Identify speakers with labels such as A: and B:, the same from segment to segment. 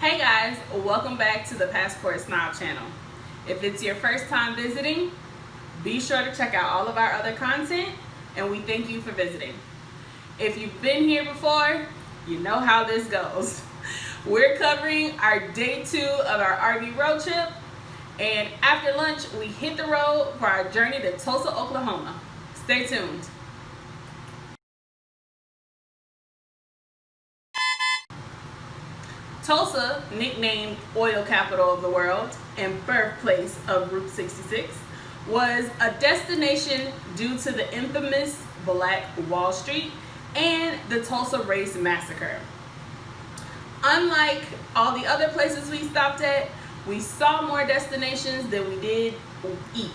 A: Hey guys, welcome back to the Passport Snob channel. If it's your first time visiting, be sure to check out all of our other content, and we thank you for visiting. If you've been here before, you know how this goes. We're covering our day 2 of our RV road trip, and after lunch, we hit the road for our journey to Tulsa, Oklahoma. Stay tuned. Tulsa, nicknamed oil capital of the world and birthplace of Route 66, was a destination due to the infamous Black Wall Street and the Tulsa Race Massacre. Unlike all the other places we stopped at, we saw more destinations than we did eat.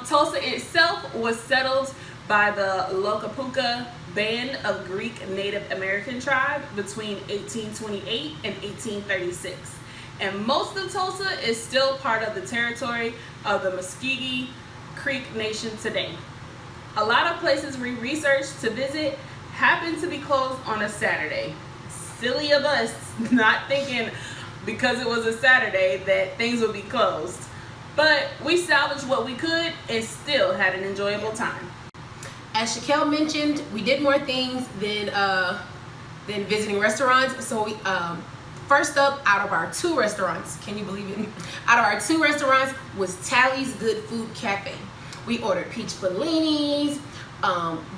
A: Tulsa itself was settled by the Lokapuka band of Greek Native American tribe between 1828 and 1836. And most of Tulsa is still part of the territory of the Muscogee Creek Nation today. A lot of places we researched to visit happen to be closed on a Saturday. Silly of us not thinking because it was a Saturday that things would be closed. But we salvaged what we could and still had an enjoyable time.
B: As Shaquille mentioned, we did more things than visiting restaurants. So we first up, out of our 2 restaurants, can you believe it? Out of our 2 restaurants was Tally's Good Food Cafe. We ordered peach bellinis,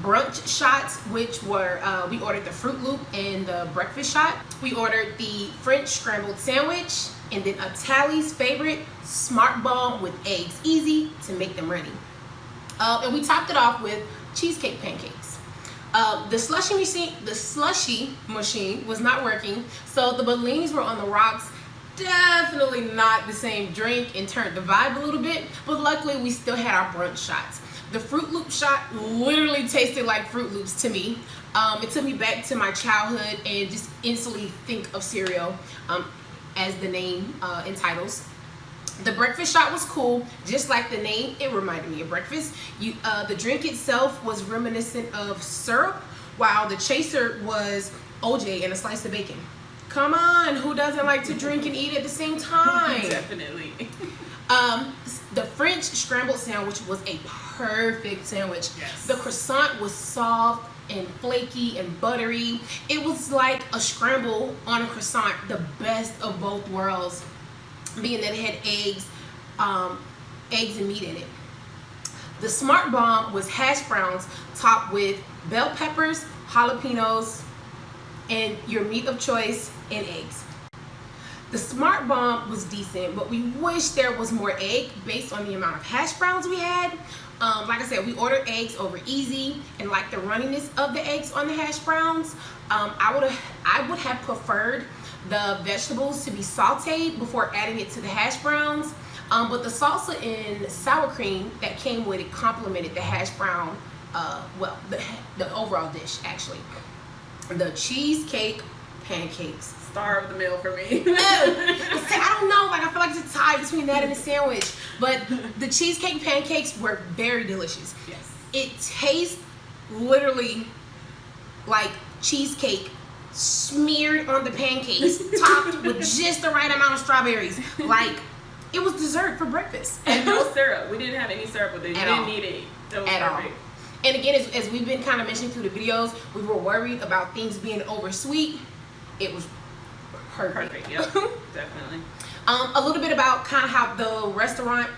B: brunch shots, which were we ordered the Fruit Loop and the breakfast shot. We ordered the French scrambled sandwich, and then a Tally's favorite, smart ball with eggs, easy to make them ready. And we topped it off with cheesecake pancakes. The slushy machine was not working, so the bellinis were on the rocks. Definitely not the same drink and turned the vibe a little bit, but luckily we still had our brunch shots. The Fruit Loop shot literally tasted like Fruit Loops to me. It took me back to my childhood and just instantly think of cereal, as the name entitles. The breakfast shot was cool, just like the name, it reminded me of breakfast. The drink itself was reminiscent of syrup, while the chaser was OJ and a slice of bacon. Come on, who doesn't like to drink and eat at the same time?
A: Definitely.
B: The French scrambled sandwich was a perfect sandwich.
A: Yes.
B: The croissant was soft and flaky and buttery. It was like a scramble on a croissant, the best of both worlds, being that it had eggs and meat in it. The Smart Bomb was hash browns topped with bell peppers, jalapenos, and your meat of choice, and eggs. The Smart Bomb was decent, but we wish there was more egg based on the amount of hash browns we had. Like I said, we ordered eggs over easy and like the runniness of the eggs on the hash browns. I would have preferred the vegetables to be sauteed before adding it to the hash browns, but the salsa and sour cream that came with it complemented the hash brown, the overall dish actually. The cheesecake pancakes,
A: Star of the meal for me.
B: I don't know, like I feel like it's a tie between that and the sandwich, but the cheesecake pancakes were very delicious.
A: Yes.
B: It tastes literally like cheesecake smeared on the pancakes, topped with just the right amount of strawberries. Like, it was dessert for breakfast.
A: And no syrup. We didn't have any syrup with it. You didn't need it. That was perfect.
B: And again, as we've been kind of mentioning through the videos, we were worried about things being over sweet. It was perfect.
A: Yep, definitely.
B: A little bit about kind of how the restaurant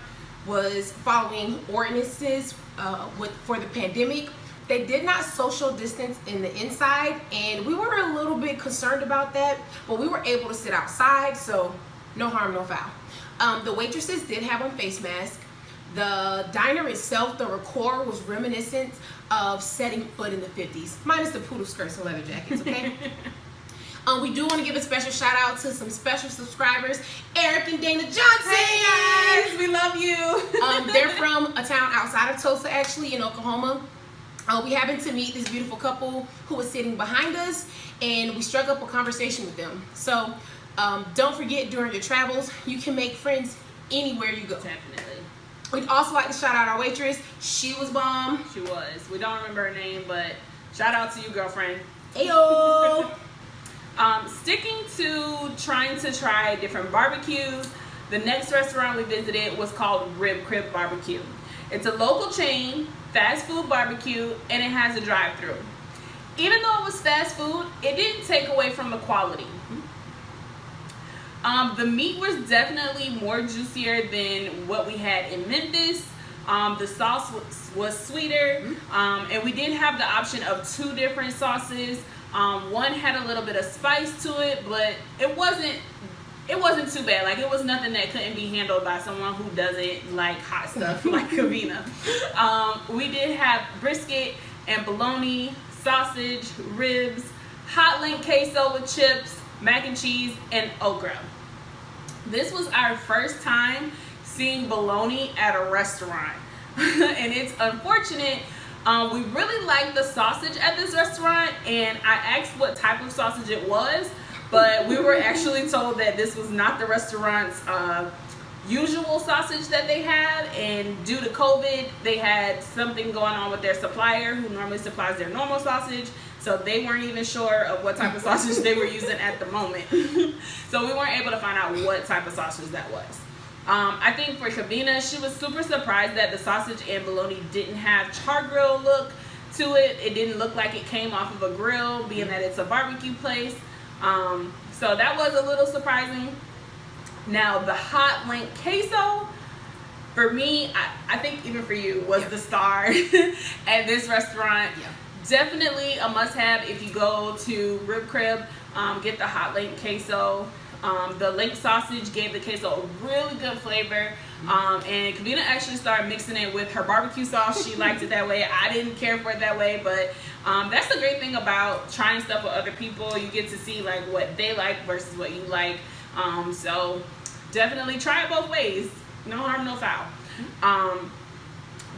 B: was following ordinances for the pandemic. They did not social distance in the inside, and we were a little bit concerned about that, but we were able to sit outside, so no harm, no foul. The waitresses did have on face masks. The diner itself, the decor was reminiscent of setting foot in the 50s, minus the poodle skirts and leather jackets, okay? We do want to give a special shout out to some special subscribers, Eric and Dana Johnson.
A: Hey guys, we love you.
B: They're from a town outside of Tulsa, actually, in Oklahoma. We happened to meet this beautiful couple who was sitting behind us, and we struck up a conversation with them. So don't forget, during your travels, you can make friends anywhere you go.
A: Definitely.
B: We'd also like to shout out our waitress. She was bomb.
A: She was. We don't remember her name, but shout out to you, girlfriend.
B: Ayo.
A: Sticking to trying to try different barbecues, the next restaurant we visited was called Rib Crib Barbecue. It's a local chain, fast food barbecue, and it has a drive-thru. Even though it was fast food, it didn't take away from the quality. The meat was definitely more juicier than what we had in Memphis. The sauce was sweeter, and we did have the option of 2 different sauces. One had a little bit of spice to it, but it wasn't too bad. Like, it was nothing that couldn't be handled by someone who doesn't like hot stuff like Kavina. We did have brisket and bologna, sausage, ribs, hot link queso with chips, mac and cheese, and okra. This was our first time seeing bologna at a restaurant. And it's unfortunate. We really liked the sausage at this restaurant, and I asked what type of sausage it was, but we were actually told that this was not the restaurant's usual sausage that they have, and due to COVID, they had something going on with their supplier who normally supplies their normal sausage, so they weren't even sure of what type of sausage they were using at the moment. So we weren't able to find out what type of sausage that was. I think for Kavina, she was super surprised that the sausage and bologna didn't have char grill look to it. It didn't look like it came off of a grill, being that it's a barbecue place. So that was a little surprising. Now, the hot link queso, for me, I think even for you, was the star at this restaurant.
B: Yeah.
A: Definitely a must-have if you go to Rib Crib. Get the hot link queso. The link sausage gave the queso a really good flavor. And Kavina actually started mixing it with her barbecue sauce. She liked it that way. I didn't care for it that way, but that's the great thing about trying stuff with other people. You get to see like what they like versus what you like. So definitely try it both ways. No harm, no foul.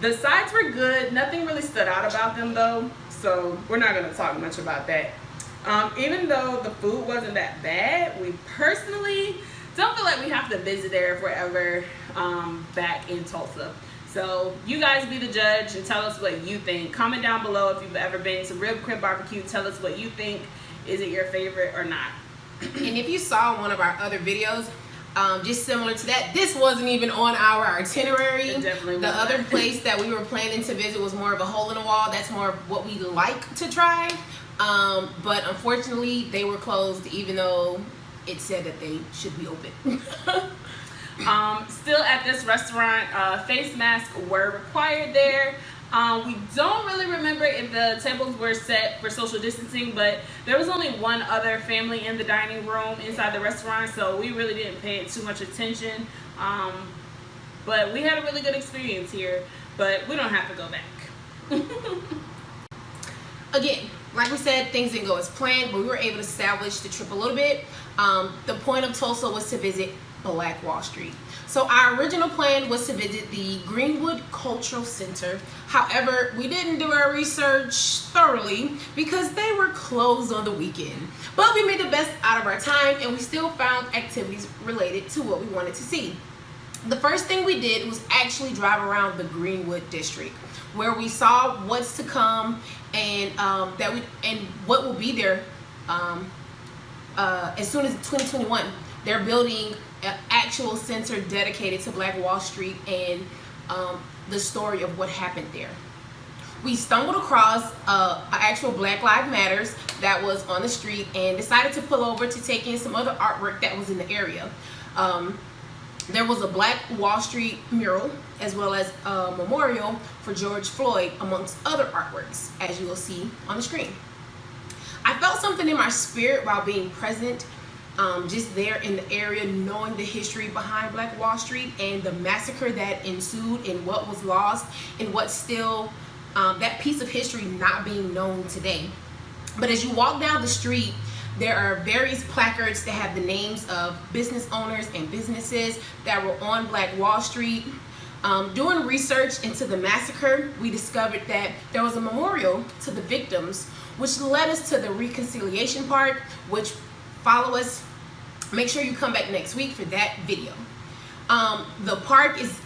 A: The sides were good. Nothing really stood out about them though, so we're not going to talk much about that. Even though the food wasn't that bad, we personally don't feel like we have to visit there if we're ever back in Tulsa. So you guys be the judge and tell us what you think. Comment down below if you've ever been to Rib Crib Barbecue. Tell us what you think. Is it your favorite or not?
B: And if you saw one of our other videos, just similar to that, this wasn't even on our itinerary.
A: It definitely
B: the
A: wasn't.
B: other place that we were planning to visit was more of a hole in the wall. That's more of what we like to try. But unfortunately, they were closed, even though it said that they should be open.
A: Still at this restaurant, face masks were required there. We don't really remember if the tables were set for social distancing, but there was only one other family in the dining room inside the restaurant, so we really didn't pay it too much attention. But we had a really good experience here, but we don't have to go back.
B: Again, like we said, things didn't go as planned, but we were able to establish the trip a little bit. The point of Tulsa was to visit Black Wall Street. So our original plan was to visit the Greenwood Cultural Center. However, we didn't do our research thoroughly because they were closed on the weekend. But we made the best out of our time, and we still found activities related to what we wanted to see. The first thing we did was actually drive around the Greenwood district, where we saw what's to come and what will be there as soon as 2021. They're building an actual center dedicated to Black Wall Street and the story of what happened there. We stumbled across an actual Black Lives Matters that was on the street and decided to pull over to take in some other artwork that was in the area. There was a Black Wall Street mural as well as a memorial for George Floyd, amongst other artworks, as you will see on the screen. I felt something in my spirit while being present, just there in the area, knowing the history behind Black Wall Street and the massacre that ensued and what was lost and what's still that piece of history not being known today. But as you walk down the street, there are various placards that have the names of business owners and businesses that were on Black Wall Street. Doing research into the massacre, we discovered that there was a memorial to the victims, which led us to the reconciliation part, which follow us. Make sure you come back next week for that video. The park is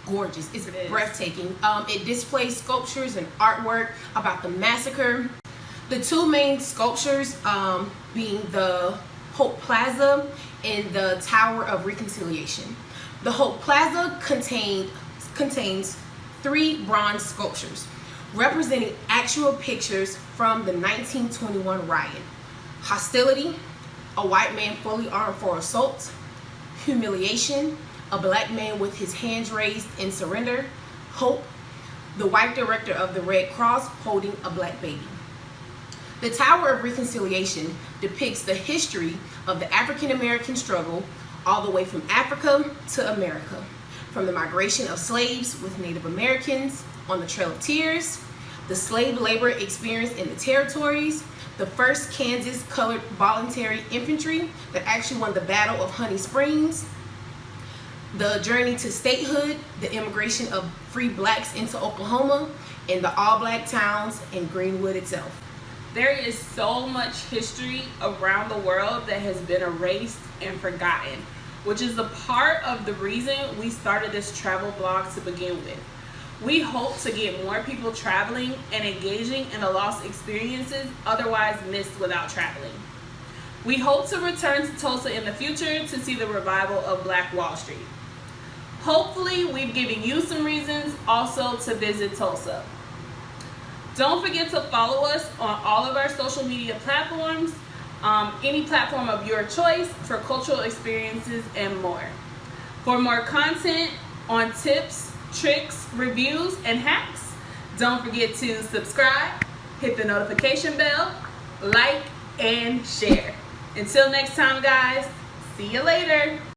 B: gorgeous. It's breathtaking. It displays sculptures and artwork about the massacre. The two main sculptures being the Hope Plaza and the Tower of Reconciliation. The Hope Plaza contains 3 bronze sculptures representing actual pictures from the 1921 riot: hostility, a white man fully armed for assault; humiliation, a black man with his hands raised in surrender; hope, the white director of the Red Cross holding a black baby. The Tower of Reconciliation depicts the history of the African American struggle all the way from Africa to America, from the migration of slaves with Native Americans on the Trail of Tears, the slave labor experience in the territories, the first Kansas colored voluntary infantry that actually won the Battle of Honey Springs, the journey to statehood, the immigration of free blacks into Oklahoma, and the all-black towns in Greenwood itself.
A: There is so much history around the world that has been erased and forgotten, which is a part of the reason we started this travel vlog to begin with. We hope to get more people traveling and engaging in the lost experiences otherwise missed without traveling. We hope to return to Tulsa in the future to see the revival of Black Wall Street. Hopefully, we've given you some reasons also to visit Tulsa. Don't forget to follow us on all of our social media platforms, any platform of your choice, for cultural experiences and more. For more content on tips, tricks, reviews, and hacks, don't forget to subscribe, hit the notification bell, like, and share. Until next time, guys, see you later.